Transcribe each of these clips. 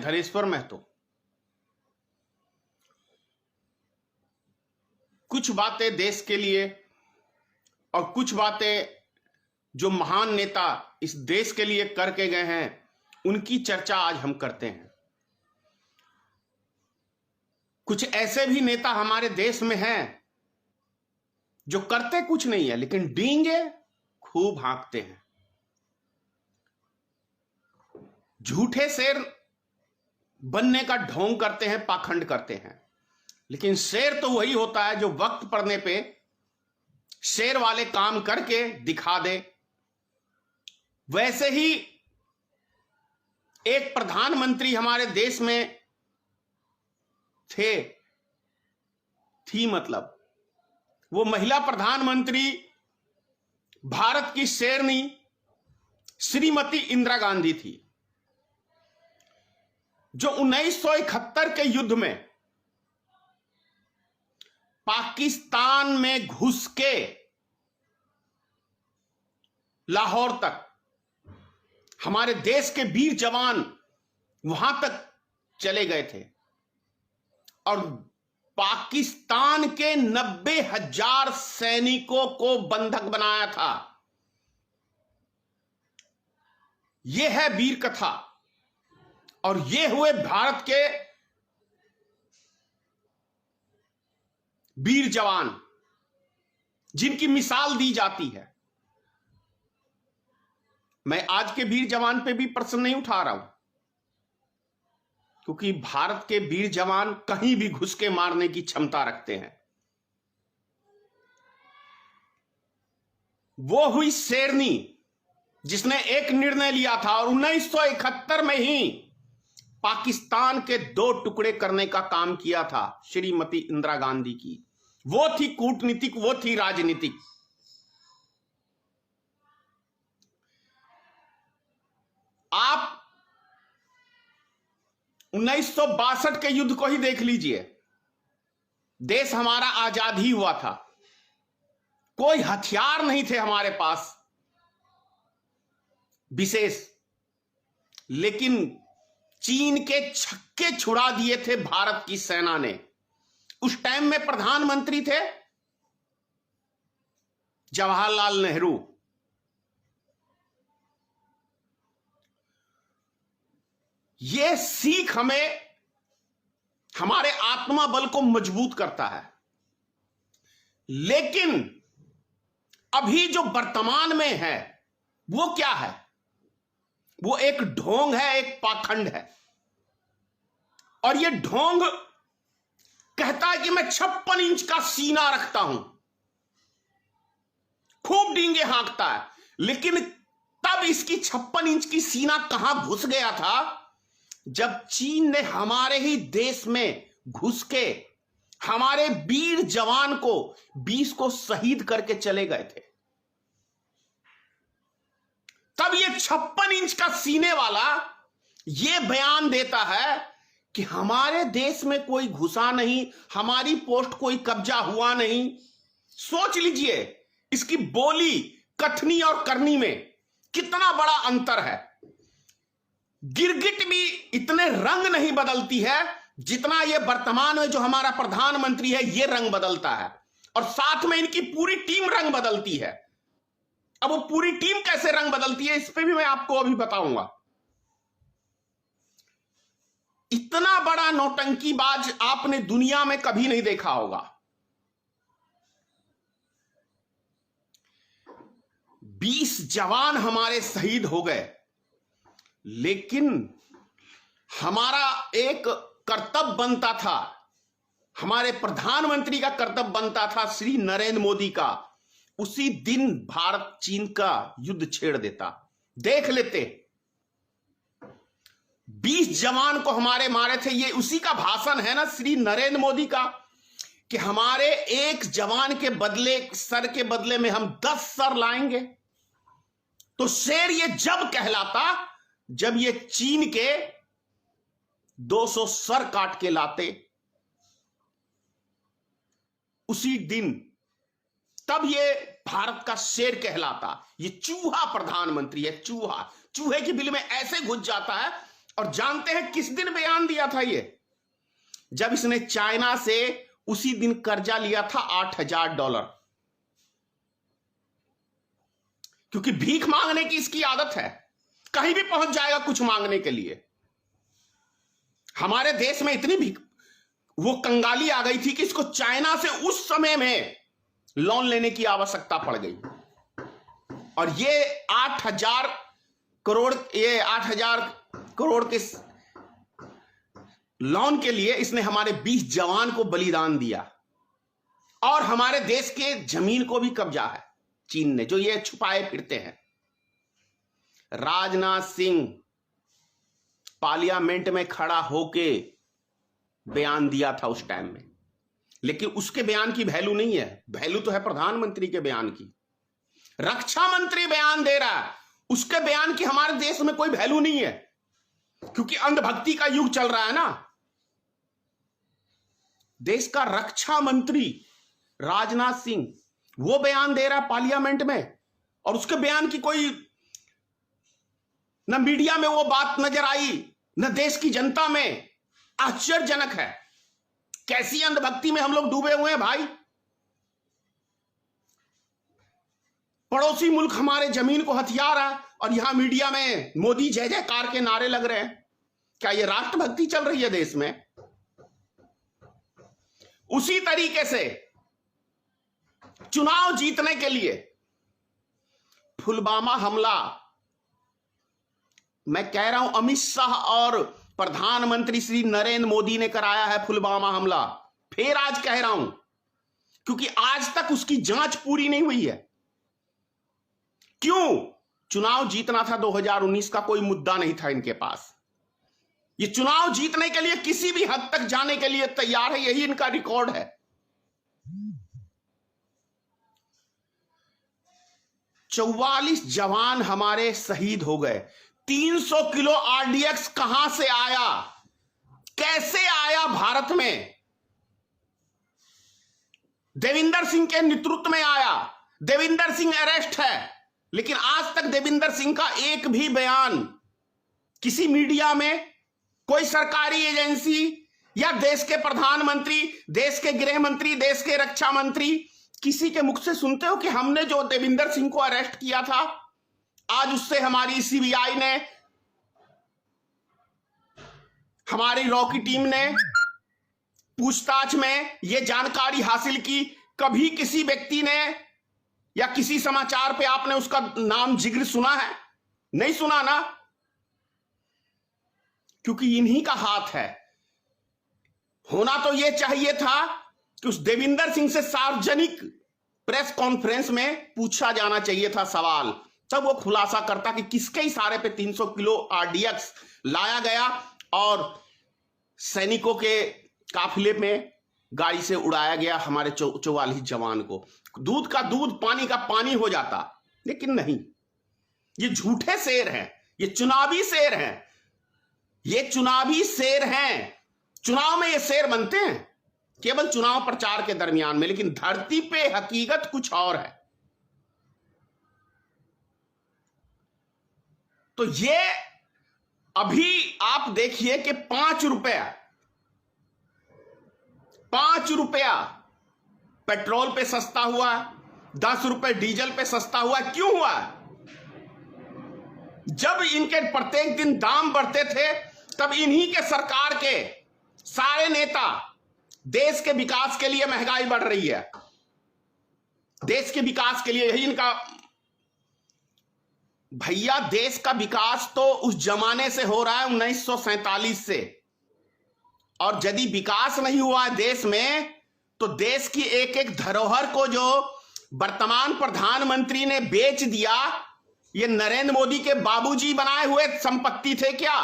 धनेश्वर महतो, कुछ बातें देश के लिए और कुछ बातें जो महान नेता इस देश के लिए करके गए हैं, उनकी चर्चा आज हम करते हैं। कुछ ऐसे भी नेता हमारे देश में हैं जो करते कुछ नहीं है, लेकिन डींगे खूब हाँकते हैं। झूठे शेर बनने का ढोंग करते हैं, पाखंड करते हैं, लेकिन शेर तो वही होता है जो वक्त पड़ने पे शेर वाले काम करके दिखा दे। वैसे ही एक प्रधानमंत्री हमारे देश में थी मतलब वो महिला प्रधानमंत्री भारत की शेरनी श्रीमती इंदिरा गांधी थी, जो 1971 के युद्ध में पाकिस्तान में घुस के लाहौर तक हमारे देश के वीर जवान वहां तक चले गए थे और पाकिस्तान के 90,000 सैनिकों को बंधक बनाया था। यह है वीर कथा और ये हुए भारत के वीर जवान जिनकी मिसाल दी जाती है। मैं आज के वीर जवान पे भी प्रश्न नहीं उठा रहा हूं, क्योंकि भारत के वीर जवान कहीं भी घुस के मारने की क्षमता रखते हैं। वो हुई शेरनी जिसने एक निर्णय लिया था और 1971 में ही पाकिस्तान के 2 टुकड़े करने का काम किया था श्रीमती इंदिरा गांधी की। वो थी कूटनीतिक, वो थी राजनीतिक। आप 1962 के युद्ध को ही देख लीजिए। देश हमारा आजाद ही हुआ था, कोई हथियार नहीं थे हमारे पास विशेष, लेकिन चीन के छक्के छुड़ा दिए थे भारत की सेना ने। उस टाइम में प्रधानमंत्री थे जवाहरलाल नेहरू। यह सीख हमें हमारे आत्मा बल को मजबूत करता है। लेकिन अभी जो वर्तमान में है वो क्या है? वो एक ढोंग है, एक पाखंड है। और ये ढोंग कहता है कि मैं 56 इंच का सीना रखता हूं, खूब डींगे हाँकता है। लेकिन तब इसकी 56 इंच की सीना कहां घुस गया था? जब चीन ने हमारे ही देश में घुस के हमारे वीर जवान को 20 को शहीद करके चले गए थे। तब ये 56 इंच का सीने वाला ये बयान देता है कि हमारे देश में कोई घुसा नहीं, हमारी पोस्ट कोई कब्जा हुआ नहीं। सोच लीजिए इसकी बोली, कथनी और करनी में कितना बड़ा अंतर है। गिरगिट भी इतने रंग नहीं बदलती है जितना ये वर्तमान में जो हमारा प्रधानमंत्री है ये रंग बदलता है, और साथ में इनकी पूरी टीम रंग बदलती है। अब वो पूरी टीम कैसे रंग बदलती है इस पे भी मैं आपको अभी बताऊंगा। इतना बड़ा नौटंकीबाज आपने दुनिया में कभी नहीं देखा होगा। 20 जवान हमारे शहीद हो गए, लेकिन हमारा एक कर्तव्य बनता था, हमारे प्रधानमंत्री का कर्तव्य बनता था, श्री नरेंद्र मोदी का, उसी दिन भारत चीन का युद्ध छेड़ देता। देख लेते 20 जवान को हमारे मारे थे। ये उसी का भाषण है ना श्री नरेंद्र मोदी का, कि हमारे एक जवान के बदले, सर के बदले में हम 10 सर लाएंगे। तो शेर ये जब कहलाता जब ये चीन के 200 सर काट के लाते, उसी दिन, तब ये भारत का शेर कहलाता। ये चूहा प्रधानमंत्री है, चूहा। चूहे की बिल में ऐसे घुस जाता है और जानते हैं किस दिन बयान दिया था ये? जब इसने चाइना से उसी दिन कर्जा लिया था $8,000, क्योंकि भीख मांगने की इसकी आदत है, कहीं भी पहुंच जाएगा कुछ मांगने के लिए। हमारे देश में इतनी भीख, वो कंगाली आ गई थी कि इसको चाइना से उस समय में लोन लेने की आवश्यकता पड़ गई। और ये 8,000 करोड़, ये 8,000 करोड़ के लोन के लिए इसने हमारे 20 जवान को बलिदान दिया। और हमारे देश के जमीन को भी कब्जा है चीन ने, जो ये छुपाए फिरते हैं। राजनाथ सिंह पार्लियामेंट में खड़ा होके बयान दिया था उस टाइम में, लेकिन उसके बयान की वैल्यू नहीं है, वैल्यू तो है प्रधानमंत्री के बयान की। रक्षा मंत्री बयान दे रहा है, उसके बयान की हमारे देश में कोई वैल्यू नहीं है, क्योंकि अंधभक्ति का युग चल रहा है ना। देश का रक्षा मंत्री राजनाथ सिंह वो बयान दे रहा है पार्लियामेंट में, और उसके बयान की कोई न मीडिया में वो बात नजर आई, न देश की जनता में। आश्चर्यजनक है, कैसी अंधभक्ति में हम लोग डूबे हुए हैं भाई। पड़ोसी मुल्क हमारे जमीन को हथिया रहा है और यहां मीडिया में मोदी जय जयकार के नारे लग रहे हैं। क्या ये राष्ट्रभक्ति चल रही है देश में? उसी तरीके से चुनाव जीतने के लिए पुलवामा हमला, मैं कह रहा हूं अमित शाह और प्रधानमंत्री श्री नरेंद्र मोदी ने कराया है पुलवामा हमला। फिर आज कह रहा हूं, क्योंकि आज तक उसकी जांच पूरी नहीं हुई है। क्यों? चुनाव जीतना था 2019 का, कोई मुद्दा नहीं था इनके पास। ये चुनाव जीतने के लिए किसी भी हद तक जाने के लिए तैयार है, यही इनका रिकॉर्ड है। 44 जवान हमारे शहीद हो गए। 300 किलो आरडीएक्स कहां से आया, कैसे आया भारत में? देविंदर सिंह के नेतृत्व में आया। देविंदर सिंह अरेस्ट है, लेकिन आज तक देविंदर सिंह का एक भी बयान किसी मीडिया में, कोई सरकारी एजेंसी या देश के प्रधानमंत्री, देश के गृह मंत्री, देश के रक्षा मंत्री, किसी के मुख से सुनते हो कि हमने जो देविंदर सिंह को अरेस्ट किया था, आज उससे हमारी सीबीआई ने, हमारी रॉ की टीम ने पूछताछ में यह जानकारी हासिल की? कभी किसी व्यक्ति ने या किसी समाचार पे आपने उसका नाम जिक्र सुना है? नहीं सुना ना, क्योंकि इन्हीं का हाथ है। होना तो यह चाहिए था कि उस देविंदर सिंह से सार्वजनिक प्रेस कॉन्फ्रेंस में पूछा जाना चाहिए था सवाल, तब वो खुलासा करता कि किसके इशारे पे 300 किलो आरडीएक्स लाया गया और सैनिकों के काफिले में गाड़ी से उड़ाया गया हमारे 44 जवान को। दूध का दूध, पानी का पानी हो जाता, लेकिन नहीं। ये झूठे शेर हैं, ये चुनावी शेर हैं, ये चुनावी शेर हैं। चुनाव में ये शेर बनते हैं केवल चुनाव प्रचार के दरमियान में, लेकिन धरती पे हकीकत कुछ और है। तो ये अभी आप देखिए कि 5 रुपया पेट्रोल पे सस्ता हुआ, 10 रुपए डीजल पे सस्ता हुआ। क्यों हुआ? जब इनके प्रत्येक दिन दाम बढ़ते थे, तब इन्हीं के सरकार के सारे नेता देश के विकास के लिए महंगाई बढ़ रही है, देश के विकास के लिए, यही इनका। भैया देश का विकास तो उस जमाने से हो रहा है 1947 से, और यदि विकास नहीं हुआ है देश में, तो देश की एक एक धरोहर को जो वर्तमान प्रधानमंत्री ने बेच दिया, ये नरेंद्र मोदी के बाबूजी बनाए हुए संपत्ति थे क्या?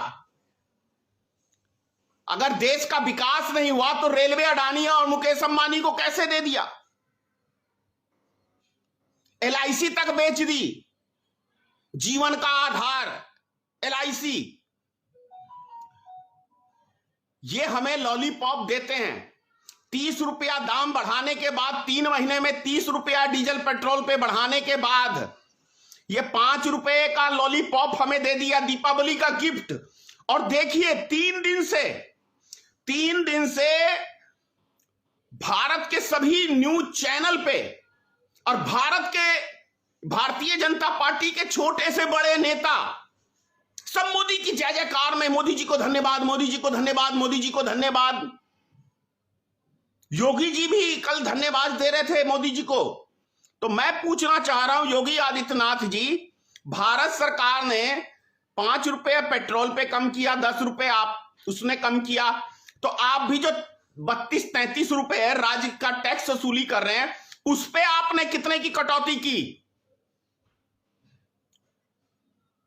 अगर देश का विकास नहीं हुआ तो रेलवे अडानी और मुकेश अंबानी को कैसे दे दिया? एलआईसी तक बेच दी, जीवन का आधार एलआईसी। ये हमें लॉलीपॉप देते हैं। 30 रुपया दाम बढ़ाने के बाद, 3 महीने में 30 रुपया डीजल पेट्रोल पे बढ़ाने के बाद, ये 5 रुपए का लॉलीपॉप हमें दे दिया, दीपावली का गिफ्ट। और देखिए 3 दिन से भारत के सभी न्यूज चैनल पे और भारतीय जनता पार्टी के छोटे से बड़े नेता सब मोदी की जय जयकार में, मोदी जी को धन्यवाद, मोदी जी को धन्यवाद, मोदी जी को धन्यवाद। योगी जी भी कल धन्यवाद दे रहे थे मोदी जी को। तो मैं पूछना चाह रहा हूं योगी आदित्यनाथ जी, भारत सरकार ने 5 रुपए पेट्रोल पे कम किया, 10 रुपए उसने कम किया, तो आप भी जो 32-33 रुपए राज्य का टैक्स वसूली कर रहे हैं उस पे आपने कितने की कटौती की?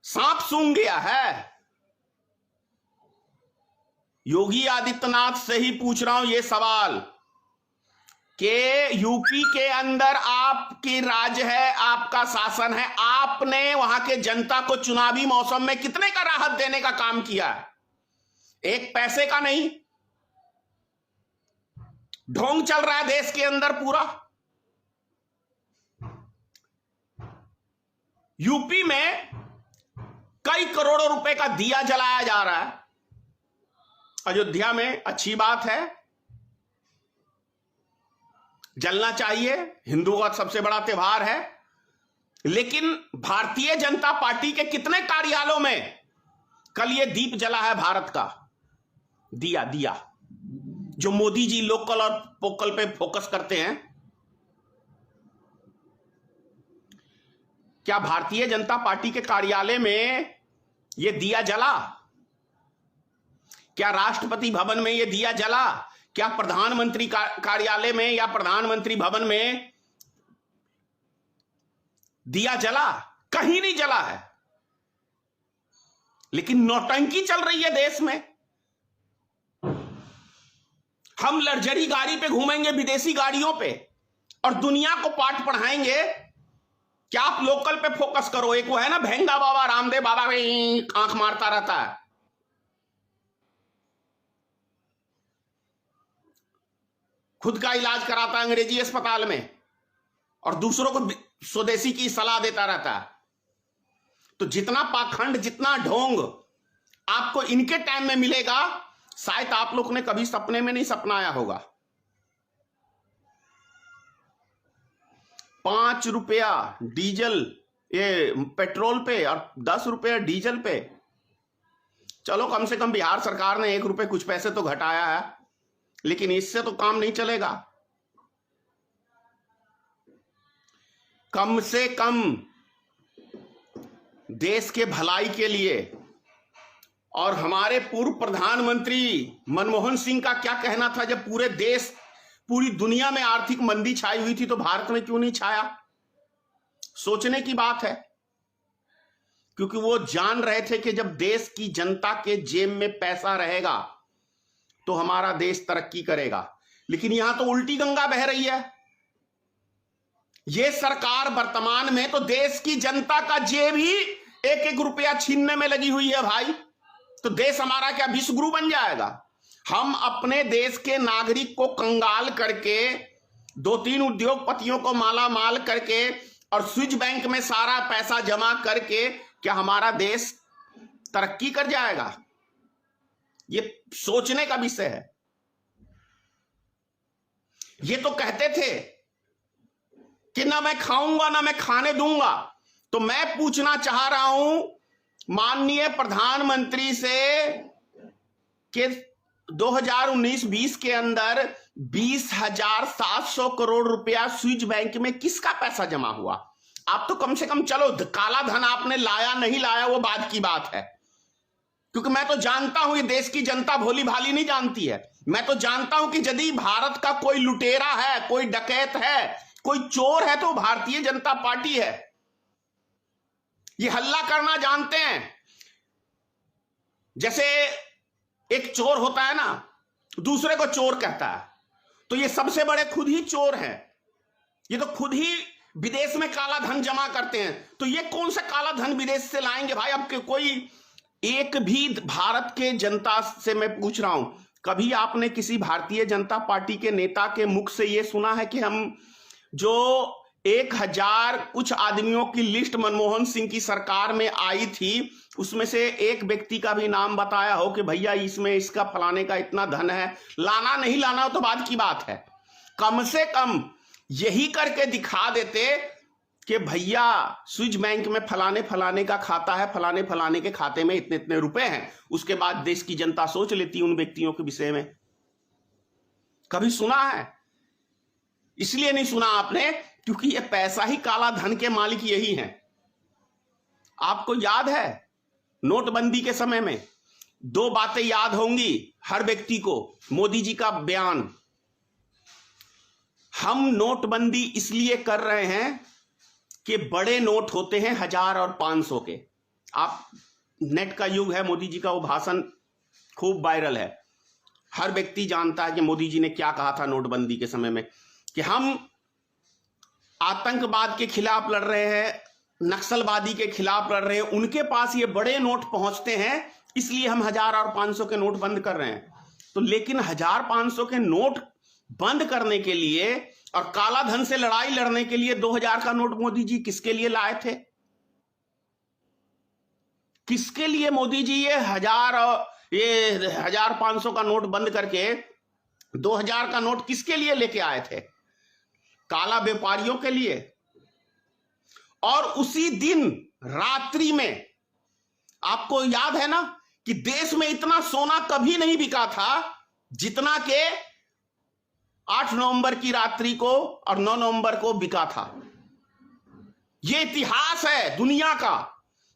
सांप सूंघ गया है। योगी आदित्यनाथ से ही पूछ रहा हूं यह सवाल कि यूपी के अंदर आपकी राज्य है, आपका शासन है, आपने वहां के जनता को चुनावी मौसम में कितने का राहत देने का काम किया है? 1 पैसे का नहीं। ढोंग चल रहा है देश के अंदर पूरा। यूपी में कई करोड़ों रुपए का दिया जलाया जा रहा है अयोध्या में। अच्छी बात है, जलना चाहिए, हिंदुओं का सबसे बड़ा त्योहार है। लेकिन भारतीय जनता पार्टी के कितने कार्यालयों में कल ये दीप जला है भारत का? दिया जो मोदी जी लोकल और वोकल पे फोकस करते हैं। क्या भारतीय जनता पार्टी के कार्यालय में ये दिया जला? क्या राष्ट्रपति भवन में ये दिया जला? क्या प्रधानमंत्री कार्यालय में या प्रधानमंत्री भवन में दिया जला? कहीं नहीं जला है। लेकिन नौटंकी चल रही है देश में। हम लग्जरी गाड़ी पे घूमेंगे, विदेशी गाड़ियों पे, और दुनिया को पाठ पढ़ाएंगे क्या आप लोकल पे फोकस करो। एक वो है ना भेंगा बाबा, रामदेव बाबा आंख मारता रहता है। खुद का इलाज कराता है अंग्रेजी अस्पताल में और दूसरों को स्वदेशी की सलाह देता रहता है। तो जितना पाखंड, जितना ढोंग आपको इनके टाइम में मिलेगा, शायद आप लोग ने कभी सपने में नहीं सपनाया होगा। 5 रुपया डीजल ये पेट्रोल पे और 10 रुपया डीजल पे। चलो कम से कम बिहार सरकार ने 1 रुपये कुछ पैसे तो घटाया है, लेकिन इससे तो काम नहीं चलेगा। कम से कम देश के भलाई के लिए। और हमारे पूर्व प्रधानमंत्री मनमोहन सिंह का क्या कहना था, जब पूरे देश, पूरी दुनिया में आर्थिक मंदी छाई हुई थी तो भारत में क्यों नहीं छाया? सोचने की बात है। क्योंकि वो जान रहे थे कि जब देश की जनता के जेब में पैसा रहेगा तो हमारा देश तरक्की करेगा। लेकिन यहां तो उल्टी गंगा बह रही है। ये सरकार वर्तमान में तो देश की जनता का जेब ही 1-1 रुपया छीनने में लगी हुई है भाई। तो देश हमारा क्या विश्वगुरु बन जाएगा? हम अपने देश के नागरिक को कंगाल करके, 2-3 उद्योगपतियों को माला माल करके और स्विस बैंक में सारा पैसा जमा करके क्या हमारा देश तरक्की कर जाएगा? ये सोचने का विषय है। ये तो कहते थे कि ना मैं खाऊंगा ना मैं खाने दूंगा। तो मैं पूछना चाह रहा हूं माननीय प्रधानमंत्री से कि 2019-20 के अंदर 20,700 करोड़ रुपया स्विस बैंक में किसका पैसा जमा हुआ? आप तो कम से कम, चलो काला धन आपने लाया नहीं लाया वो बाद की बात है, क्योंकि मैं तो जानता हूं ये देश की जनता भोली भाली नहीं जानती है। मैं तो जानता हूं कि यदि भारत का कोई लुटेरा है, कोई डकैत है, कोई चोर है तो भारतीय जनता पार्टी है। ये हल्ला करना जानते हैं। जैसे एक चोर होता है ना, दूसरे को चोर कहता है, तो ये सबसे बड़े खुद ही चोर हैं। ये तो खुद ही विदेश में काला धन जमा करते हैं। तो ये कौन सा काला धन विदेश से लाएंगे भाई? अब कोई एक भी भारत के जनता से मैं पूछ रहा हूं, कभी आपने किसी भारतीय जनता पार्टी के नेता के मुख से यह सुना है कि हम जो 1000 कुछ आदमियों की लिस्ट मनमोहन सिंह की सरकार में आई थी, उसमें से एक व्यक्ति का भी नाम बताया हो कि भैया इसमें इसका फलाने का इतना धन है, लाना नहीं लाना तो बाद की बात है, कम से कम यही करके दिखा देते कि भैया स्विस बैंक में फलाने फलाने का खाता है, फलाने फलाने के खाते में इतने इतने रुपए हैं। उसके बाद देश की जनता सोच लेती उन व्यक्तियों के विषय में। कभी सुना है? इसलिए नहीं सुना आपने क्योंकि ये पैसा ही काला धन के मालिक यही हैं। आपको याद है नोटबंदी के समय में 2 बातें याद होंगी हर व्यक्ति को। मोदी जी का बयान, हम नोटबंदी इसलिए कर रहे हैं कि बड़े नोट होते हैं 1000 और 500 के। आप नेट का युग है, मोदी जी का वो भाषण खूब वायरल है, हर व्यक्ति जानता है कि मोदी जी ने क्या कहा था नोटबंदी के समय में, कि हम आतंकवाद के खिलाफ लड़ रहे हैं, नक्सलवादी के खिलाफ लड़ रहे हैं, उनके पास ये बड़े नोट पहुंचते हैं, इसलिए हम 1000 और 500 के नोट बंद कर रहे हैं। तो लेकिन 1000-500 के नोट बंद करने के लिए और काला धन से लड़ाई लड़ने के लिए 2000 का नोट मोदी जी किसके लिए लाए थे? किसके लिए मोदी जी ये 1000-500 का नोट बंद करके 2000 का नोट किसके लिए लेके आए थे? काला व्यापारियों के लिए। और उसी दिन रात्रि में आपको याद है ना कि देश में इतना सोना कभी नहीं बिका था जितना के 8 नवंबर की रात्रि को और 9 नवंबर को बिका था। यह इतिहास है दुनिया का,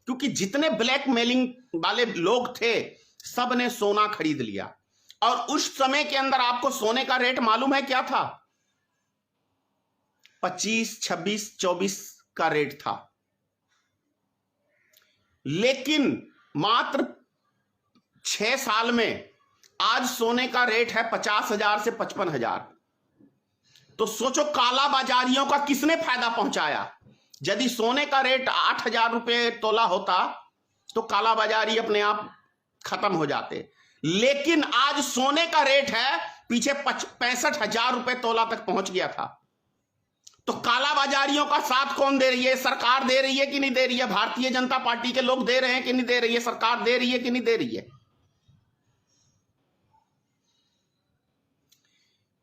क्योंकि जितने ब्लैकमेलिंग वाले लोग थे सब ने सोना खरीद लिया। और उस समय के अंदर आपको सोने का रेट मालूम है क्या था? 25, 26, 24 का रेट था। लेकिन मात्र 6 साल में आज सोने का रेट है 50,000 से 55,000। तो सोचो काला बाजारियों का किसने फायदा पहुंचाया? यदि सोने का रेट 8,000 रुपए तोला होता तो काला बाजारी अपने आप खत्म हो जाते। लेकिन आज सोने का रेट है पीछे 65,000 रुपए तोला तक पहुंच गया था। तो काला बाजारियों का साथ कौन दे रही है? सरकार दे रही है कि नहीं दे रही है? भारतीय जनता पार्टी के लोग दे रहे हैं कि नहीं दे रही है? सरकार दे रही है कि नहीं दे रही है?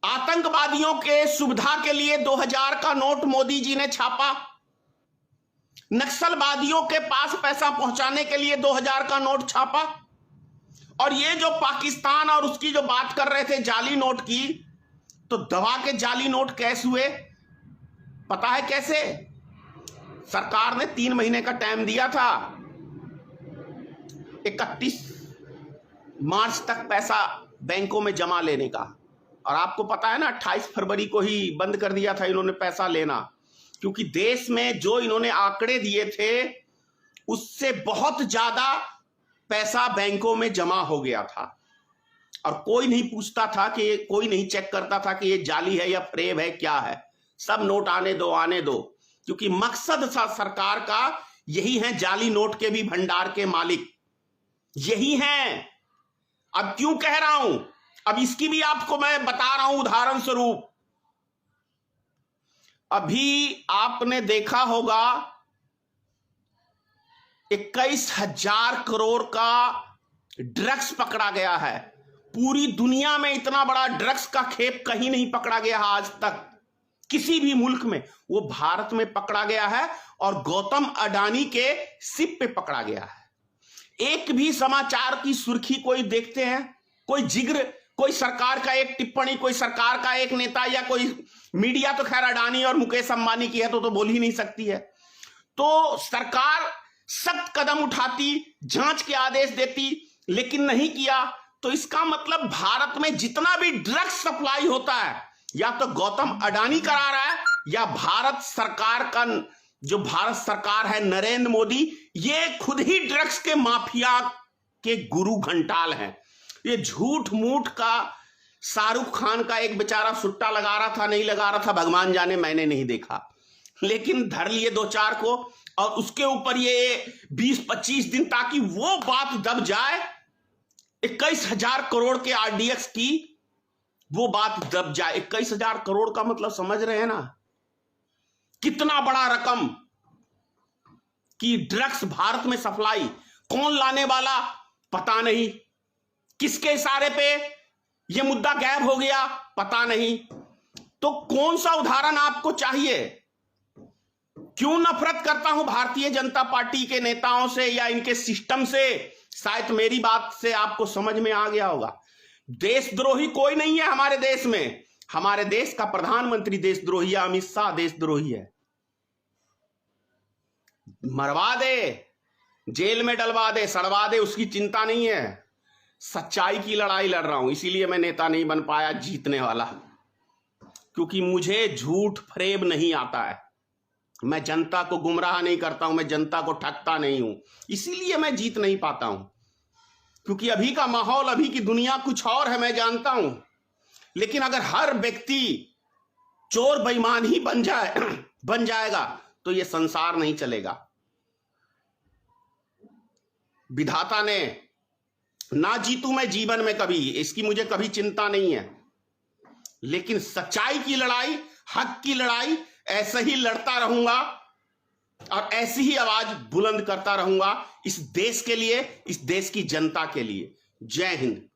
आतंकवादियों के सुविधा के लिए 2000 का नोट मोदी जी ने छापा। नक्सलवादियों के पास पैसा पहुंचाने के लिए 2000 का नोट छापा। और ये जो पाकिस्तान और उसकी जो बात कर रहे थे जाली नोट की, तो दवा के जाली नोट कैसे हुए पता है कैसे? सरकार ने 3 महीने का टाइम दिया था, 31 मार्च तक पैसा बैंकों में जमा लेने का। और आपको पता है ना 28 फरवरी को ही बंद कर दिया था इन्होंने पैसा लेना, क्योंकि देश में जो इन्होंने आंकड़े दिए थे उससे बहुत ज्यादा पैसा बैंकों में जमा हो गया था। और कोई नहीं पूछता था कि कोई नहीं चेक करता था कि ये जाली है या फ्रेब है, क्या है। सब नोट आने दो, क्योंकि मकसद सरकार का यही है। जाली नोट के भी भंडार के मालिक यही हैं। अब क्यों कह रहा हूं, अब इसकी भी आपको मैं बता रहा हूं उदाहरण स्वरूप। अभी आपने देखा होगा 21,000 करोड़ का ड्रग्स पकड़ा गया है। पूरी दुनिया में इतना बड़ा ड्रग्स का खेप कहीं नहीं पकड़ा गया आज तक, किसी भी मुल्क में। वो भारत में पकड़ा गया है और गौतम अडानी के शिप पे पकड़ा गया है। एक भी समाचार की सुर्खी कोई देखते हैं? कोई जिक्र, कोई सरकार का एक टिप्पणी, कोई सरकार का एक नेता या कोई मीडिया, तो खैर अडानी और मुकेश अंबानी की है तो बोल ही नहीं सकती है। तो सरकार सख्त कदम उठाती, जांच के आदेश देती, लेकिन नहीं किया। तो इसका मतलब भारत में जितना भी ड्रग्स सप्लाई होता है या तो गौतम अडानी करा रहा है या भारत सरकार का जो भारत सरकार है नरेंद्र मोदी, ये खुद ही ड्रग्स के माफिया के गुरु घंटाल हैं। ये झूठ मूठ का शाहरुख खान का एक बेचारा सुट्टा लगा रहा था, नहीं लगा रहा था भगवान जाने, मैंने नहीं देखा, लेकिन धर लिए 2-4 को और उसके ऊपर ये 20-25 दिन, ताकि वो बात दब जाए 21,000 करोड़ के आरडीएक्स की, वो बात दब जाए। 21,000 करोड़ का मतलब समझ रहे हैं ना? कितना बड़ा रकम की ड्रग्स भारत में सप्लाई, कौन लाने वाला पता नहीं, किसके इशारे पे यह मुद्दा गायब हो गया पता नहीं। तो कौन सा उदाहरण आपको चाहिए? क्यों नफरत करता हूं भारतीय जनता पार्टी के नेताओं से या इनके सिस्टम से? शायद मेरी बात से आपको समझ में आ गया होगा। देशद्रोही कोई नहीं है हमारे देश में। हमारे देश का प्रधानमंत्री देशद्रोही है, अमित शाह देशद्रोही है। मरवा दे, जेल में डलवा दे, सड़वा दे, उसकी चिंता नहीं है। सच्चाई की लड़ाई लड़ रहा हूं, इसीलिए मैं नेता नहीं बन पाया जीतने वाला, क्योंकि मुझे झूठ फरेब नहीं आता है। मैं जनता को गुमराह नहीं करता हूं, मैं जनता को ठगता नहीं हूं, इसीलिए मैं जीत नहीं पाता हूं। क्योंकि अभी का माहौल, अभी की दुनिया कुछ और है, मैं जानता हूं। लेकिन अगर हर व्यक्ति चोर बेईमान ही बन जाएगा तो यह संसार नहीं चलेगा। विधाता ने ना जीतू मैं जीवन में कभी, इसकी मुझे कभी चिंता नहीं है, लेकिन सच्चाई की लड़ाई, हक की लड़ाई ऐसे ही लड़ता रहूंगा और ऐसी ही आवाज बुलंद करता रहूंगा इस देश के लिए, इस देश की जनता के लिए। जय हिंद।